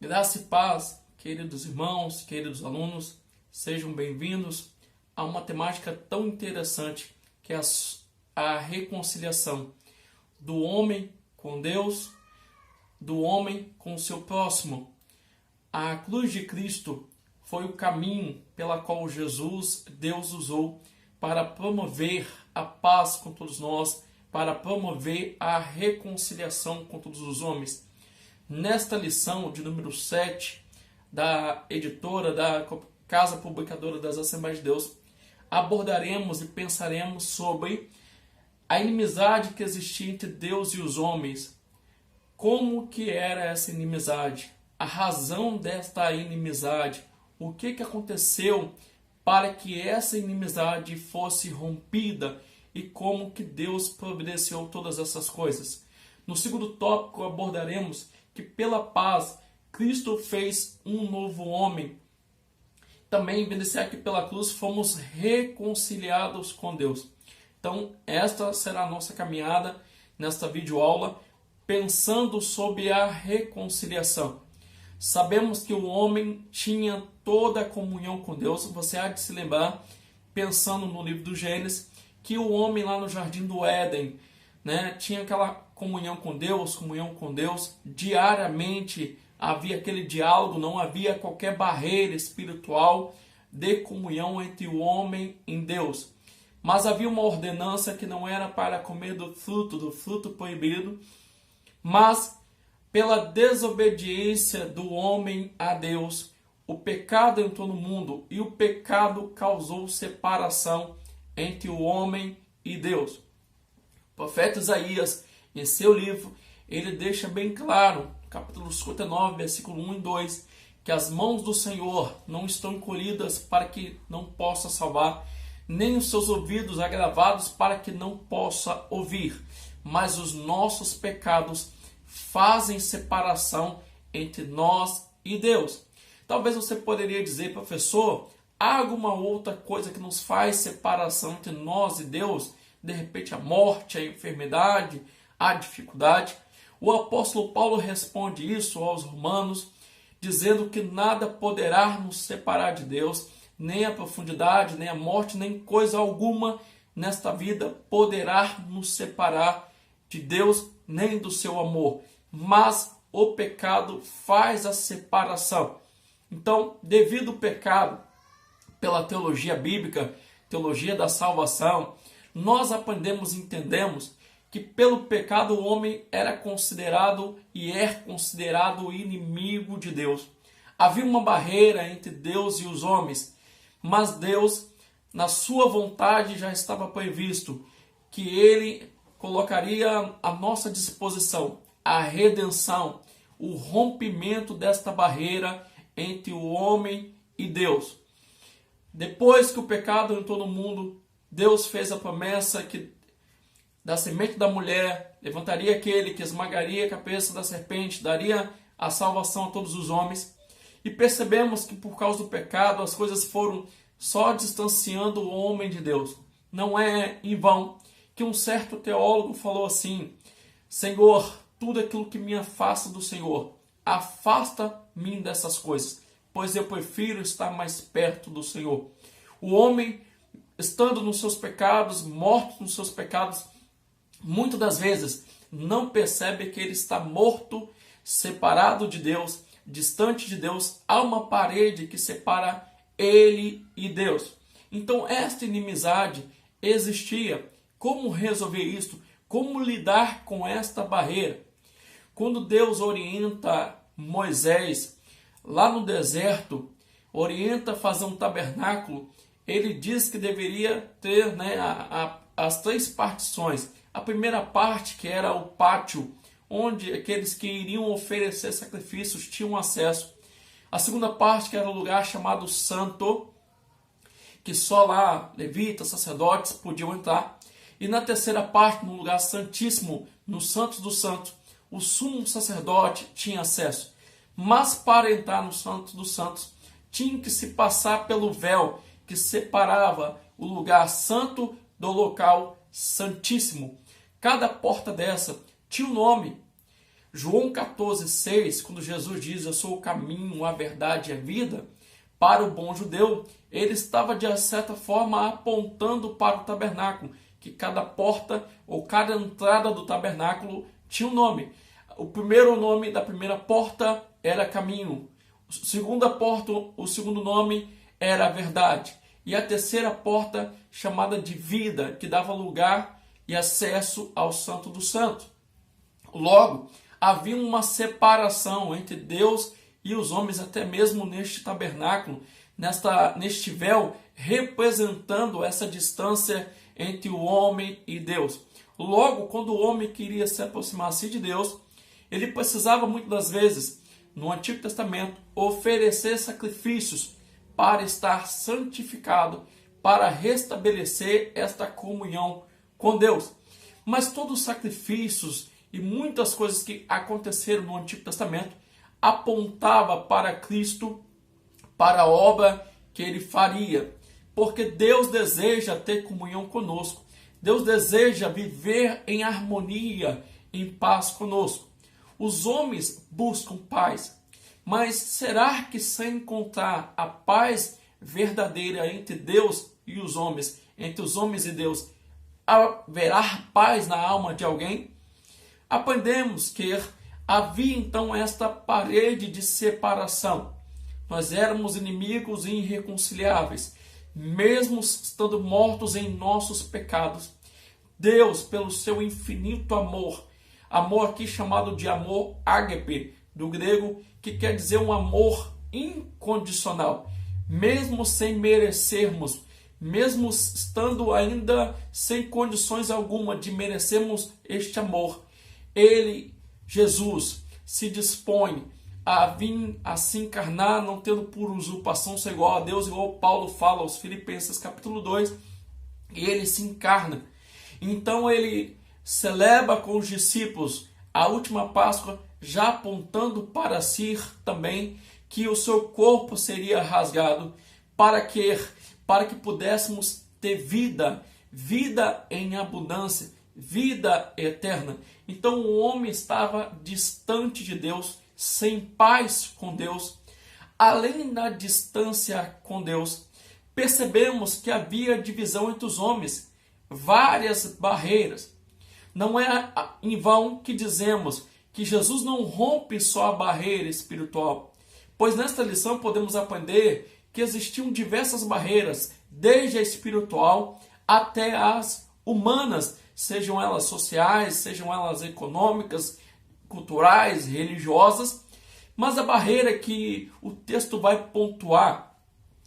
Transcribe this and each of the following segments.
Graça e paz, queridos irmãos, queridos alunos, sejam bem-vindos a uma temática tão interessante que é a reconciliação do homem com Deus, do homem com o seu próximo. A cruz de Cristo foi o caminho pela qual Jesus, Deus, usou para promover a paz com todos nós, para promover a reconciliação com todos os homens. Nesta lição de número 7 da editora da Casa Publicadora das Assembleias de Deus, abordaremos e pensaremos sobre a inimizade que existia entre Deus e os homens. Como que era essa inimizade? A razão desta inimizade? O que aconteceu para que essa inimizade fosse rompida e como que Deus providenciou todas essas coisas? No segundo tópico abordaremos que pela paz Cristo fez um novo homem. Também evidenciar que pela cruz fomos reconciliados com Deus. Então esta será a nossa caminhada nesta videoaula, pensando sobre a reconciliação. Sabemos que o homem tinha toda a comunhão com Deus. Você há de se lembrar, pensando no livro do Gênesis, que o homem lá no Jardim do Éden, tinha aquela comunhão com Deus, diariamente havia aquele diálogo, não havia qualquer barreira espiritual de comunhão entre o homem e Deus. Mas havia uma ordenança que não era para comer do fruto proibido, mas pela desobediência do homem a Deus, o pecado entrou no mundo e o pecado causou separação entre o homem e Deus. O profeta Isaías, em seu livro, ele deixa bem claro, capítulo 59, versículo 1 e 2, que as mãos do Senhor não estão encolhidas para que não possa salvar, nem os seus ouvidos agravados para que não possa ouvir, mas os nossos pecados fazem separação entre nós e Deus. Talvez você poderia dizer, professor, há alguma outra coisa que nos faz separação entre nós e Deus? De repente a morte, a enfermidade, a dificuldade. O apóstolo Paulo responde isso aos romanos, dizendo que nada poderá nos separar de Deus, nem a profundidade, nem a morte, nem coisa alguma nesta vida poderá nos separar de Deus, nem do seu amor. Mas o pecado faz a separação. Então, devido ao pecado, pela teologia bíblica, teologia da salvação, nós aprendemos e entendemos que pelo pecado o homem era considerado e é considerado inimigo de Deus. Havia uma barreira entre Deus e os homens, mas Deus, na sua vontade, já estava previsto que Ele colocaria à nossa disposição a redenção, o rompimento desta barreira entre o homem e Deus. Depois que o pecado entrou no mundo, Deus fez a promessa que da semente da mulher levantaria aquele que esmagaria a cabeça da serpente, daria a salvação a todos os homens. E percebemos que por causa do pecado as coisas foram só distanciando o homem de Deus. Não é em vão que um certo teólogo falou assim: Senhor, tudo aquilo que me afasta do Senhor, afasta-me dessas coisas, pois eu prefiro estar mais perto do Senhor. O homem, estando nos seus pecados, morto nos seus pecados, muitas das vezes não percebe que ele está morto, separado de Deus, distante de Deus. Há uma parede que separa ele e Deus. Então esta inimizade existia. Como resolver isso? Como lidar com esta barreira? Quando Deus orienta Moisés lá no deserto, orienta a fazer um tabernáculo, ele diz que deveria ter as 3 partições. A primeira parte, que era o pátio, onde aqueles que iriam oferecer sacrifícios tinham acesso. A segunda parte, que era o lugar chamado Santo, que só lá levitas, sacerdotes podiam entrar. E na terceira parte, no lugar santíssimo, no Santos dos Santos, o sumo sacerdote tinha acesso. Mas para entrar no Santos dos Santos, tinha que se passar pelo véu que separava o lugar santo do local santíssimo. Cada porta dessa tinha um nome. João 14,6, quando Jesus diz: eu sou o caminho, a verdade e a vida, para o bom judeu, ele estava de certa forma apontando para o tabernáculo, que cada porta ou cada entrada do tabernáculo tinha um nome. O primeiro nome da primeira porta era caminho, a segunda porta, o segundo nome era a verdade, e a terceira porta chamada de vida, que dava lugar e acesso ao Santo dos Santos. Logo, havia uma separação entre Deus e os homens, até mesmo neste tabernáculo, neste véu, representando essa distância entre o homem e Deus. Logo, quando o homem queria se aproximar-se de Deus, ele precisava muitas das vezes, no Antigo Testamento, oferecer sacrifícios para estar santificado, para restabelecer esta comunhão com Deus. Mas todos os sacrifícios e muitas coisas que aconteceram no Antigo Testamento apontava para Cristo, para a obra que ele faria. Porque Deus deseja ter comunhão conosco. Deus deseja viver em harmonia, em paz conosco. Os homens buscam paz. Mas será que sem encontrar a paz verdadeira entre Deus e os homens, entre os homens e Deus, haverá paz na alma de alguém? Aprendemos que havia então esta parede de separação. Nós éramos inimigos e irreconciliáveis, mesmo estando mortos em nossos pecados. Deus, pelo seu infinito amor, amor aqui chamado de amor ágape, do grego, que quer dizer um amor incondicional, mesmo sem merecermos, mesmo estando ainda sem condições alguma de merecermos este amor, ele, Jesus, se dispõe a vir a se encarnar, não tendo por usurpação ser igual a Deus, igual Paulo fala aos Filipenses capítulo 2, e ele se encarna. Então ele celebra com os discípulos a última Páscoa, já apontando para si também que o seu corpo seria rasgado para que pudéssemos ter vida em abundância, vida eterna. Então o homem estava distante de Deus, sem paz com Deus. Além da distância com Deus, percebemos que havia divisão entre os homens, várias barreiras. Não é em vão que dizemos que Jesus não rompe só a barreira espiritual, pois nesta lição podemos aprender que existiam diversas barreiras, desde a espiritual até as humanas, sejam elas sociais, sejam elas econômicas, culturais, religiosas. Mas a barreira que o texto vai pontuar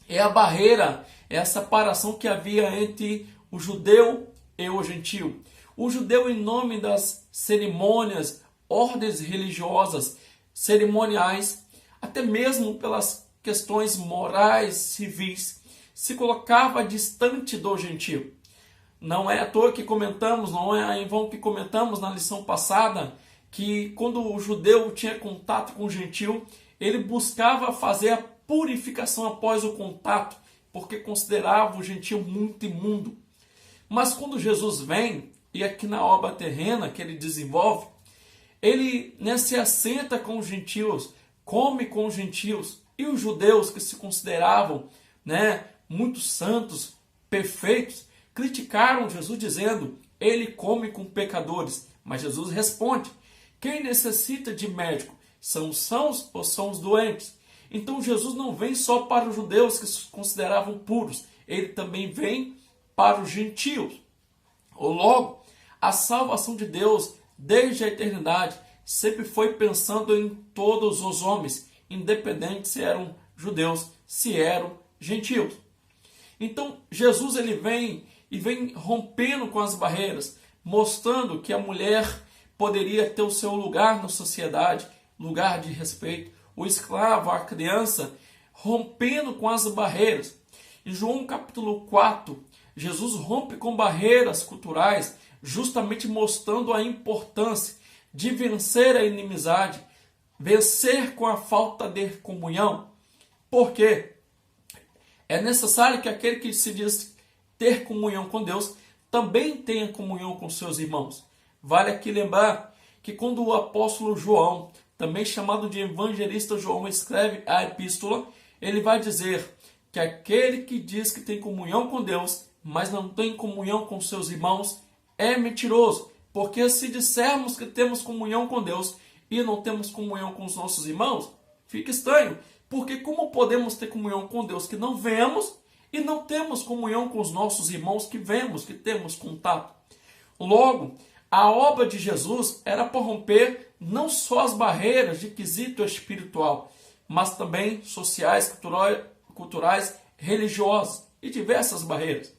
é a barreira, é a separação que havia entre o judeu e o gentio. O judeu, em nome das cerimônias, ordens religiosas, cerimoniais, até mesmo pelas questões morais, civis, se colocava distante do gentio. Não é à toa que comentamos, não é em vão que comentamos na lição passada, que quando o judeu tinha contato com o gentio, ele buscava fazer a purificação após o contato, porque considerava o gentio muito imundo. Mas quando Jesus vem, e aqui na obra terrena que ele desenvolve, ele se assenta com os gentios, come com os gentios, e os judeus que se consideravam muito santos, perfeitos, criticaram Jesus dizendo: ele come com pecadores. Mas Jesus responde: quem necessita de médico? São os sãos ou são os doentes? Então Jesus não vem só para os judeus que se consideravam puros, ele também vem para os gentios. Ou logo, a salvação de Deus, desde a eternidade, sempre foi pensando em todos os homens, independente se eram judeus, se eram gentios. Então Jesus ele vem rompendo com as barreiras, mostrando que a mulher poderia ter o seu lugar na sociedade, lugar de respeito, o escravo, a criança, rompendo com as barreiras. Em João capítulo 4, Jesus rompe com barreiras culturais, justamente mostrando a importância de vencer a inimizade, vencer com a falta de comunhão. Por quê? É necessário que aquele que se diz ter comunhão com Deus também tenha comunhão com seus irmãos. Vale aqui lembrar que quando o apóstolo João, também chamado de evangelista João, escreve a epístola, ele vai dizer que aquele que diz que tem comunhão com Deus, mas não tem comunhão com seus irmãos, é mentiroso. Porque se dissermos que temos comunhão com Deus e não temos comunhão com os nossos irmãos, fica estranho. Porque como podemos ter comunhão com Deus que não vemos e não temos comunhão com os nossos irmãos que vemos, que temos contato? Logo, a obra de Jesus era para romper não só as barreiras de quesito espiritual, mas também sociais, culturais, religiosas e diversas barreiras.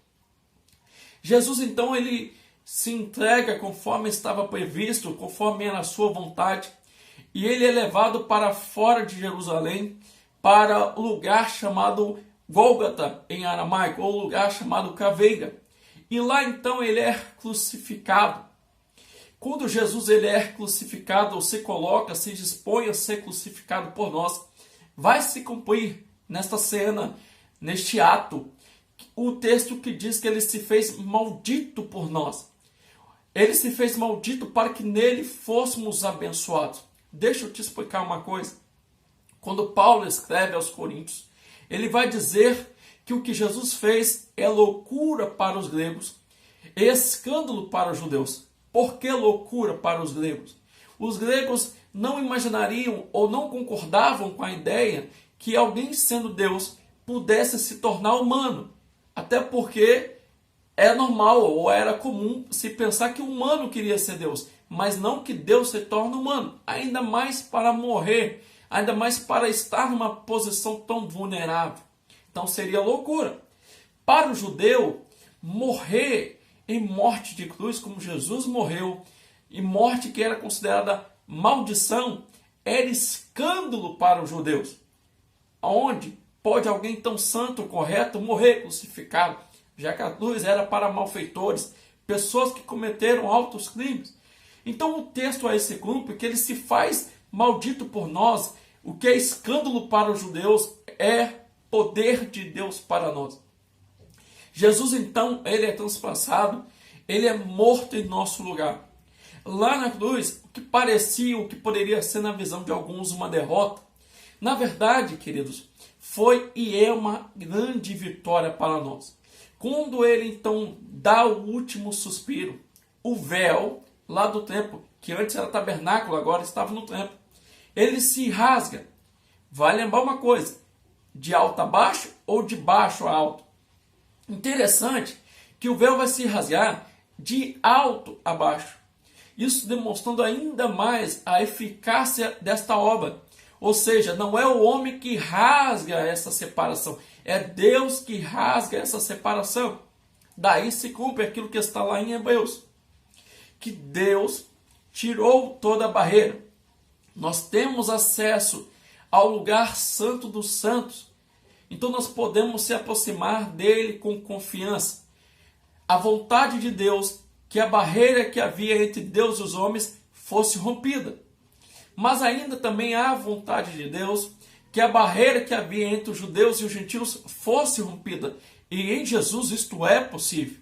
Jesus, então, ele se entrega conforme estava previsto, conforme era a sua vontade, e ele é levado para fora de Jerusalém, para o lugar chamado Gólgota, em aramaico, ou lugar chamado Caveira. E lá, então, ele é crucificado. Quando Jesus ele é crucificado, ou se coloca, se dispõe a ser crucificado por nós, vai se cumprir nesta cena, neste ato, o texto que diz que ele se fez maldito por nós. Ele se fez maldito para que nele fôssemos abençoados. Deixa eu te explicar uma coisa. Quando Paulo escreve aos Coríntios, ele vai dizer que o que Jesus fez é loucura para os gregos e escândalo para os judeus. Por que loucura para os gregos? Os gregos não imaginariam ou não concordavam com a ideia que alguém sendo Deus pudesse se tornar humano. Até porque é normal ou era comum se pensar que o humano queria ser Deus, mas não que Deus se torne humano, ainda mais para morrer, ainda mais para estar numa posição tão vulnerável. Então seria loucura. Para o judeu, morrer em morte de cruz, como Jesus morreu, e morte que era considerada maldição, era escândalo para os judeus. Onde pode alguém tão santo, correto, morrer crucificado? Já que a cruz era para malfeitores, pessoas que cometeram altos crimes. Então o texto a esse grupo, que ele se faz maldito por nós, o que é escândalo para os judeus é poder de Deus para nós. Jesus então, ele é transpassado, ele é morto em nosso lugar. Lá na cruz, o que parecia, o que poderia ser na visão de alguns uma derrota, na verdade, queridos, foi e é uma grande vitória para nós. Quando ele então dá o último suspiro, o véu lá do templo, que antes era tabernáculo, agora estava no templo, ele se rasga. Vai lembrar uma coisa, de alto a baixo ou de baixo a alto. Interessante que o véu vai se rasgar de alto a baixo. Isso demonstrando ainda mais a eficácia desta obra. Ou seja, não é o homem que rasga essa separação, é Deus que rasga essa separação. Daí se cumpre aquilo que está lá em Hebreus, que Deus tirou toda a barreira. Nós temos acesso ao lugar santo dos santos. Então nós podemos se aproximar dele com confiança. A vontade de Deus, que a barreira que havia entre Deus e os homens fosse rompida. Mas ainda também há a vontade de Deus que a barreira que havia entre os judeus e os gentios fosse rompida. E em Jesus isto é possível.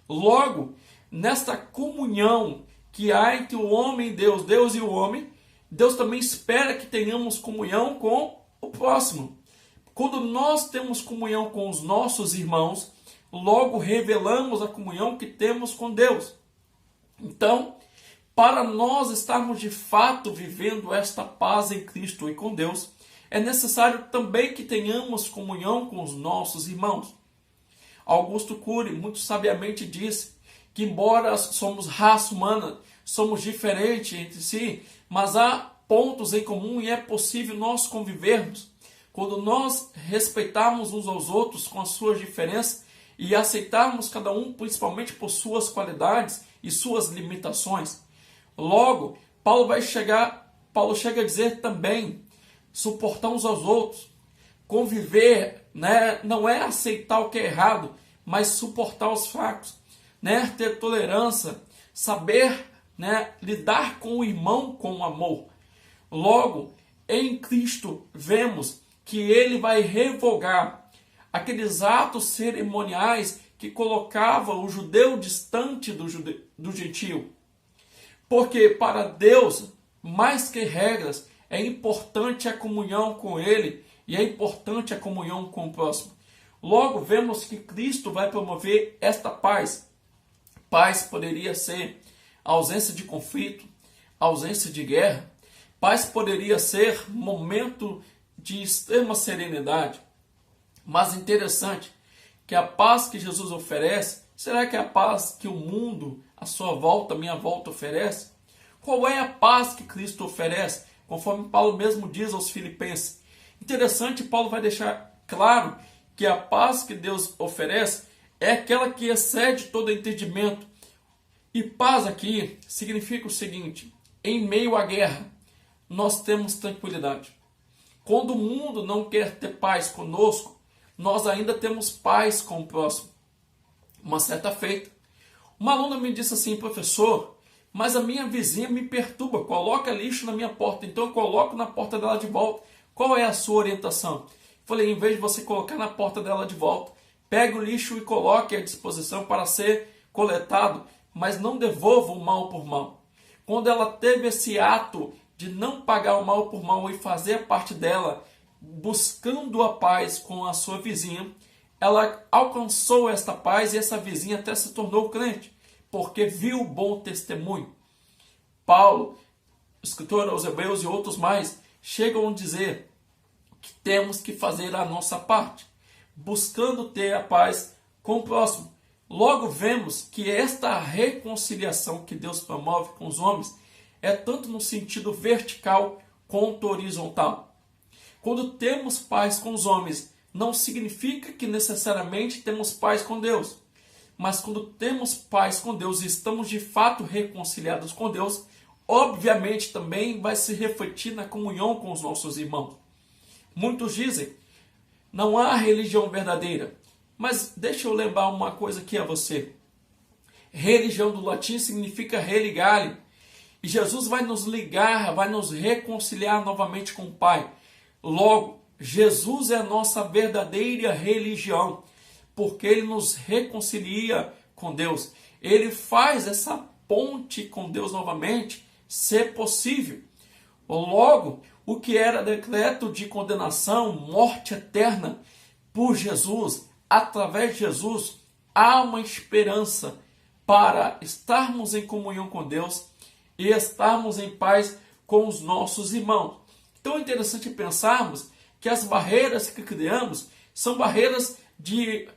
Logo, nesta comunhão que há entre o homem e Deus, Deus e o homem, Deus também espera que tenhamos comunhão com o próximo. Quando nós temos comunhão com os nossos irmãos, logo revelamos a comunhão que temos com Deus. Então, para nós estarmos de fato vivendo esta paz em Cristo e com Deus, é necessário também que tenhamos comunhão com os nossos irmãos. Augusto Cury muito sabiamente disse que embora somos raça humana, somos diferentes entre si, mas há pontos em comum e é possível nós convivermos. Quando nós respeitarmos uns aos outros com as suas diferenças e aceitarmos cada um principalmente por suas qualidades e suas limitações. Logo, Paulo chega a dizer também, suportar uns aos outros, conviver, né, não é aceitar o que é errado, mas suportar os fracos, né, ter tolerância, saber, né, lidar com o irmão com amor. Logo, em Cristo vemos que ele vai revogar aqueles atos cerimoniais que colocava o judeu distante do gentio. Porque para Deus, mais que regras, é importante a comunhão com Ele e é importante a comunhão com o próximo. Logo, vemos que Cristo vai promover esta paz. Paz poderia ser ausência de conflito, ausência de guerra. Paz poderia ser momento de extrema serenidade. Mas interessante que a paz que Jesus oferece, será que é a paz que o mundo, à sua volta, a minha volta, oferece? Qual é a paz que Cristo oferece? Conforme Paulo mesmo diz aos Filipenses. Interessante, Paulo vai deixar claro que a paz que Deus oferece é aquela que excede todo entendimento. E paz aqui significa o seguinte: em meio à guerra, nós temos tranquilidade. Quando o mundo não quer ter paz conosco, nós ainda temos paz com o próximo. Uma certa feita, uma aluna me disse assim: professor, mas a minha vizinha me perturba, coloca lixo na minha porta, então eu coloco na porta dela de volta. Qual é a sua orientação? Falei: em vez de você colocar na porta dela de volta, pegue o lixo e coloque à disposição para ser coletado, mas não devolva o mal por mal. Quando ela teve esse ato de não pagar o mal por mal e fazer a parte dela, buscando a paz com a sua vizinha, ela alcançou esta paz e essa vizinha até se tornou crente, porque viu o bom testemunho. Paulo, escritor aos Hebreus e outros mais, chegam a dizer que temos que fazer a nossa parte, buscando ter a paz com o próximo. Logo vemos que esta reconciliação que Deus promove com os homens é tanto no sentido vertical quanto horizontal. Quando temos paz com os homens, não significa que necessariamente temos paz com Deus. Mas quando temos paz com Deus e estamos de fato reconciliados com Deus, obviamente também vai se refletir na comunhão com os nossos irmãos. Muitos dizem: não há religião verdadeira. Mas deixa eu lembrar uma coisa aqui a você. Religião do latim significa religare. E Jesus vai nos ligar, vai nos reconciliar novamente com o Pai. Logo, Jesus é a nossa verdadeira religião, porque Ele nos reconcilia com Deus. Ele faz essa ponte com Deus novamente ser possível. Logo, o que era decreto de condenação, morte eterna, por Jesus, através de Jesus, há uma esperança para estarmos em comunhão com Deus e estarmos em paz com os nossos irmãos. Então é interessante pensarmos que as barreiras que criamos são barreiras de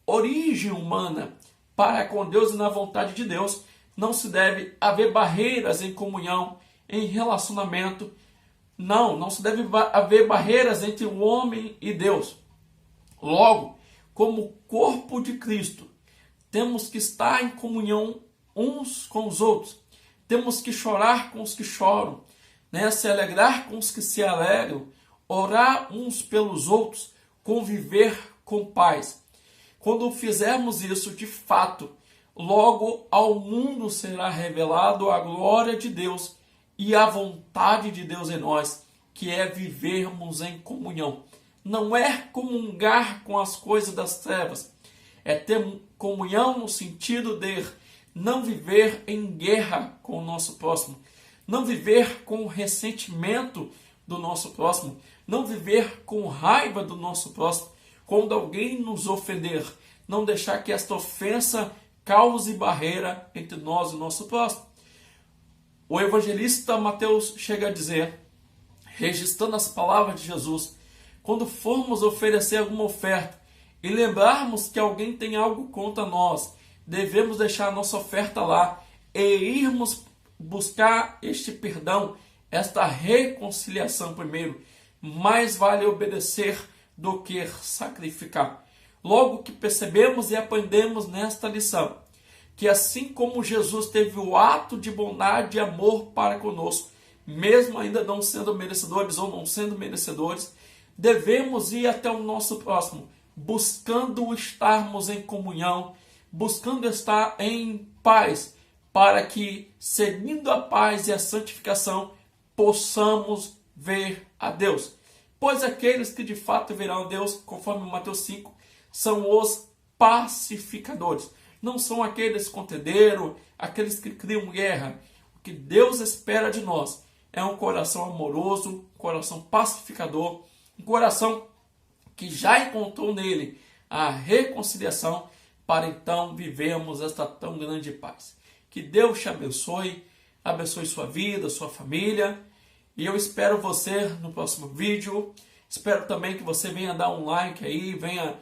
origem humana. Para com Deus e na vontade de Deus, não se deve haver barreiras em comunhão, em relacionamento. Não se deve haver barreiras entre o homem e Deus. Logo, como corpo de Cristo, temos que estar em comunhão uns com os outros. Temos que chorar com os que choram, se alegrar com os que se alegram, orar uns pelos outros, conviver com paz. Quando fizermos isso de fato, logo ao mundo será revelado a glória de Deus e a vontade de Deus em nós, que é vivermos em comunhão. Não é comungar com as coisas das trevas, é ter comunhão no sentido de não viver em guerra com o nosso próximo, não viver com ressentimento do nosso próximo, não viver com raiva do nosso próximo. Quando alguém nos ofender, não deixar que esta ofensa cause barreira entre nós e o nosso próximo. O evangelista Mateus chega a dizer, registrando as palavras de Jesus: quando formos oferecer alguma oferta e lembrarmos que alguém tem algo contra nós, devemos deixar a nossa oferta lá e irmos buscar este perdão, esta reconciliação primeiro. Mais vale obedecer do que sacrificar. Logo que percebemos e aprendemos nesta lição, que assim como Jesus teve o ato de bondade e amor para conosco, mesmo ainda não sendo merecedores ou não sendo merecedores, devemos ir até o nosso próximo, buscando estarmos em comunhão, buscando estar em paz, para que, seguindo a paz e a santificação, possamos ver a Deus. Pois aqueles que de fato verão a Deus, conforme Mateus 5, são os pacificadores. Não são aqueles que contenderam, aqueles que criam guerra. O que Deus espera de nós é um coração amoroso, um coração pacificador, um coração que já encontrou nele a reconciliação para então vivermos esta tão grande paz. Que Deus te abençoe, abençoe sua vida, sua família. E eu espero você no próximo vídeo. Espero também que você venha dar um like aí, venha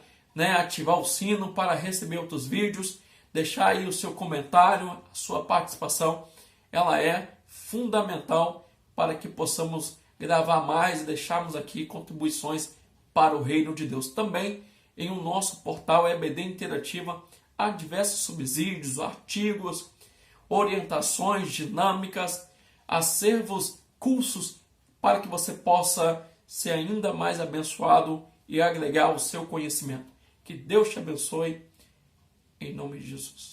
ativar o sino para receber outros vídeos. Deixar aí o seu comentário, a sua participação. Ela é fundamental para que possamos gravar mais e deixarmos aqui contribuições para o reino de Deus. Também em o nosso portal EBD Interativa há diversos subsídios, artigos, orientações dinâmicas, acervos, cursos para que você possa ser ainda mais abençoado e agregar o seu conhecimento. Que Deus te abençoe, em nome de Jesus.